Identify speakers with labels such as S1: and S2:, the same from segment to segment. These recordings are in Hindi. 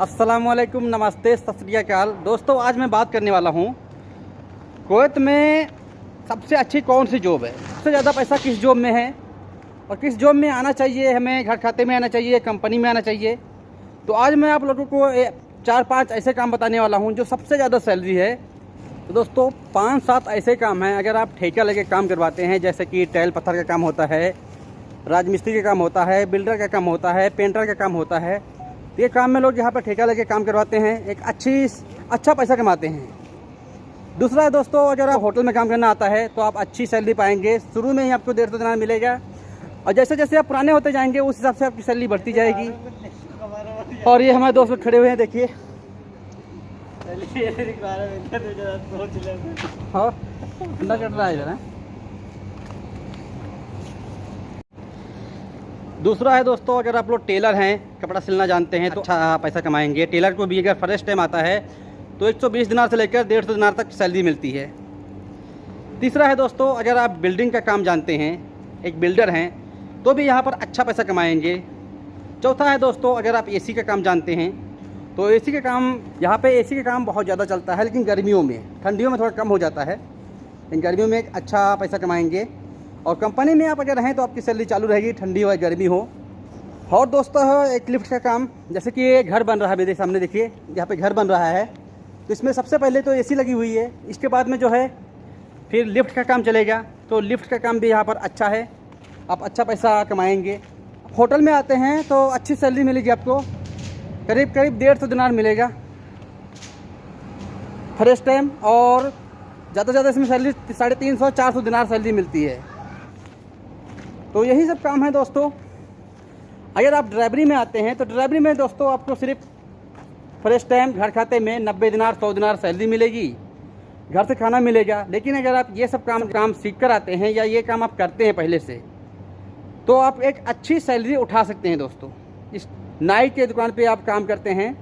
S1: अस्सलामुअलैकुम, नमस्ते, सत श्री अकाल। दोस्तों, आज मैं बात करने वाला हूँ कुवैत में सबसे अच्छी कौन सी जॉब है, सबसे ज़्यादा पैसा किस जॉब में है और किस जॉब में आना चाहिए, हमें घर खाते में आना चाहिए, कंपनी में आना चाहिए। तो आज मैं आप लोगों को 4-5 ऐसे काम बताने वाला हूँ जो सबसे ज़्यादा सैलरी है। तो दोस्तों, 5-7 ऐसे काम हैं, अगर आप ठेका लेके काम करवाते हैं, जैसे कि टाइल पत्थर का काम होता है, राजमिस्त्री का काम होता है, बिल्डर का काम होता है, पेंटर का काम होता है, तो ये काम में लोग यहाँ पर ठेका लेके काम करवाते हैं, एक अच्छा पैसा कमाते हैं। दूसरा है दोस्तों, अगर आप होटल में काम करना आता है तो आप अच्छी सैलरी पाएंगे। शुरू में ही आपको 150 दिनार मिलेगा और जैसे जैसे आप पुराने होते जाएंगे उस हिसाब से आपकी सैलरी बढ़ती जाएगी। और ये हमारे दोस्त लोग खड़े हुए हैं, देखिए। हाँ, ठंडा कट रहा है इधर। दूसरा है दोस्तों, अगर आप लोग टेलर हैं, कपड़ा सिलना जानते हैं तो अच्छा पैसा कमाएंगे। टेलर को भी अगर फर्स्ट टाइम आता है तो 120 दिनार से लेकर 150 दिनार तक सैलरी मिलती है। तीसरा है दोस्तों, अगर आप बिल्डिंग का काम जानते हैं, एक बिल्डर हैं, तो भी यहाँ पर अच्छा पैसा कमाएंगे। चौथा है दोस्तों, अगर आप एसी का काम जानते हैं तो एसी का काम, यहाँ पे एसी का काम बहुत ज़्यादा चलता है, लेकिन गर्मियों में, ठंडियों में थोड़ा कम हो जाता है, लेकिन गर्मियों में एक अच्छा पैसा कमाएंगे। और कंपनी में आप अगर रहें तो आपकी सैलरी चालू रहेगी, ठंडी हो या गर्मी हो। और दोस्तों है एक लिफ्ट का काम, जैसे कि ये घर बन रहा है मेरे सामने, देखिए यहाँ पे घर बन रहा है। तो इसमें सबसे पहले तो एसी लगी हुई है, इसके बाद में जो है फिर लिफ्ट का काम चलेगा। तो लिफ्ट का काम भी यहाँ पर अच्छा है, आप अच्छा पैसा कमाएंगे। होटल में आते हैं तो अच्छी सैलरी मिलेगी आपको, करीब 150 दिनार मिलेगा फर्स्ट टाइम, और ज़्यादा से ज़्यादा इसमें सैलरी 350-400 दिनार सैलरी मिलती है। तो यही सब काम है दोस्तों। अगर आप ड्राइवरी में आते हैं तो ड्राइवरी में दोस्तों आपको सिर्फ फर्स्ट टाइम घर खाते में 90 दिनार 100 दिनार सैलरी मिलेगी, घर से खाना मिलेगा। लेकिन अगर आप ये सब काम सीख कर आते हैं या ये काम आप करते हैं पहले से, तो आप एक अच्छी सैलरी उठा सकते हैं दोस्तों। इस नाई के दुकान पे आप काम करते हैं,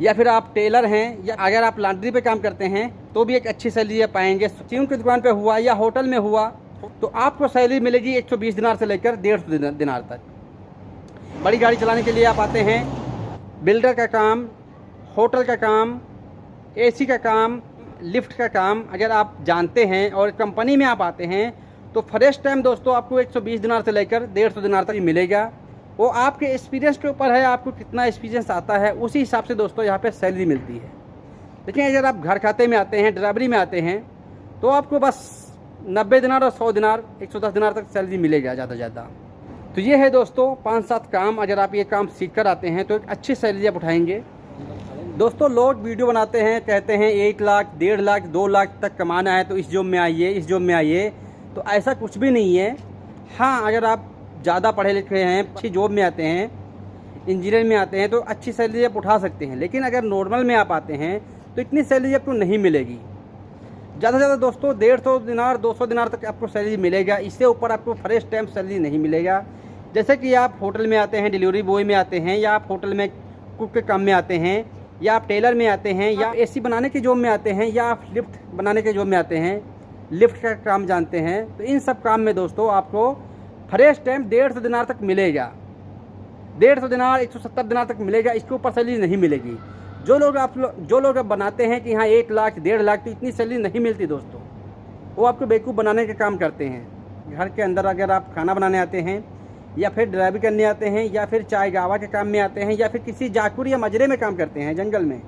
S1: या फिर आप टेलर हैं, या अगर आप लॉन्ड्री पे काम करते हैं तो भी एक अच्छी सैलरी आप पाएंगे। सियूं की दुकान पे हुआ या होटल में हुआ तो आपको सैलरी मिलेगी 120 दिनार से लेकर 150 दिनार तक। बड़ी गाड़ी चलाने के लिए आप आते हैं, बिल्डर का काम, होटल का काम, एसी का काम, लिफ्ट का काम अगर आप जानते हैं और कंपनी में आप आते हैं तो फर्स्ट टाइम दोस्तों आपको 120 दिनार से लेकर 150 दिनार तक मिलेगा। वो आपके एक्सपीरियंस के ऊपर है, आपको कितना एक्सपीरियंस आता है उसी हिसाब से दोस्तों यहाँ पे सैलरी मिलती है। लेकिन अगर आप घर खाते में आते हैं, ड्राइवरी में आते हैं, तो आपको बस 90 दिनार और 100 दिनार 110 दिनार तक सैलरी मिलेगा ज़्यादा ज़्यादा। तो ये है दोस्तों 5-7 काम, अगर आप ये काम सीख कर आते हैं तो एक अच्छी सैलरी आप उठाएंगे। दोस्तों, लोग वीडियो बनाते हैं, कहते हैं 1 लाख, 1.5 लाख, 2 लाख तक कमाना है तो इस जॉब में आइए, इस जॉब में आइए। तो ऐसा कुछ भी नहीं है। हाँ, अगर आप ज़्यादा पढ़े लिखे हैं, अच्छी जॉब में आते हैं, इंजीनियर में आते हैं, तो अच्छी सैलरी आप उठा सकते हैं। लेकिन अगर नॉर्मल में आप आते हैं तो इतनी सैलरी आपको नहीं मिलेगी। ज़्यादा से ज़्यादा दोस्तों 150 दिनार 200 दिनार तक आपको सैलरी मिलेगा, इससे ऊपर आपको फर्स्ट टाइम सैलरी नहीं मिलेगा। जैसे कि आप होटल में आते हैं, डिलीवरी बॉय में आते हैं, या आप होटल में कुक के काम में आते हैं, या आप टेलर में आते हैं, या एसी बनाने के जॉब में आते हैं, या आप लिफ्ट बनाने के जॉब में आते हैं, लिफ्ट का काम जानते हैं, तो इन सब काम में दोस्तों आपको फर्स्ट टाइम 150 दिनार तक मिलेगा। 150 दिनार 170 दिनार तक मिलेगा, इसके ऊपर सैलरी नहीं मिलेगी। जो लोग अब बनाते हैं कि हाँ 1 लाख 1.5 लाख, तो इतनी सैलरी नहीं मिलती दोस्तों। वो आपको बेवकूफ़ बनाने का काम करते हैं। घर के अंदर अगर आप खाना बनाने आते हैं, या फिर ड्राइविंग करने आते हैं, या फिर चाय गावा के काम में आते हैं, या फिर किसी जाकुर या मजरे में काम करते हैं जंगल में,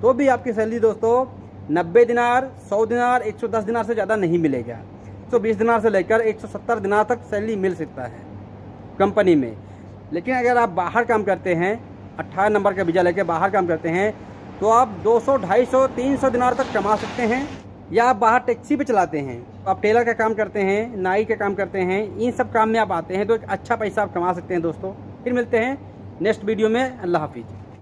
S1: तो भी आपकी सैलरी दोस्तों 90 दिनार 100 दिनार 110 दिनार से ज़्यादा नहीं मिलेगा। 120 दिनार से लेकर 170 दिनार तक सैलरी मिल सकता है कंपनी में। लेकिन अगर आप बाहर काम करते हैं, 18 नंबर का वीज़ा लेकर बाहर काम करते हैं, तो आप 200, 250, 300 दिनार तक कमा सकते हैं। या आप बाहर टैक्सी पे चलाते हैं, आप टेलर का काम करते हैं, नाई का काम करते हैं, इन सब काम में आप आते हैं तो एक अच्छा पैसा आप कमा सकते हैं दोस्तों। फिर मिलते हैं नेक्स्ट वीडियो में। अल्लाह हाफिज़।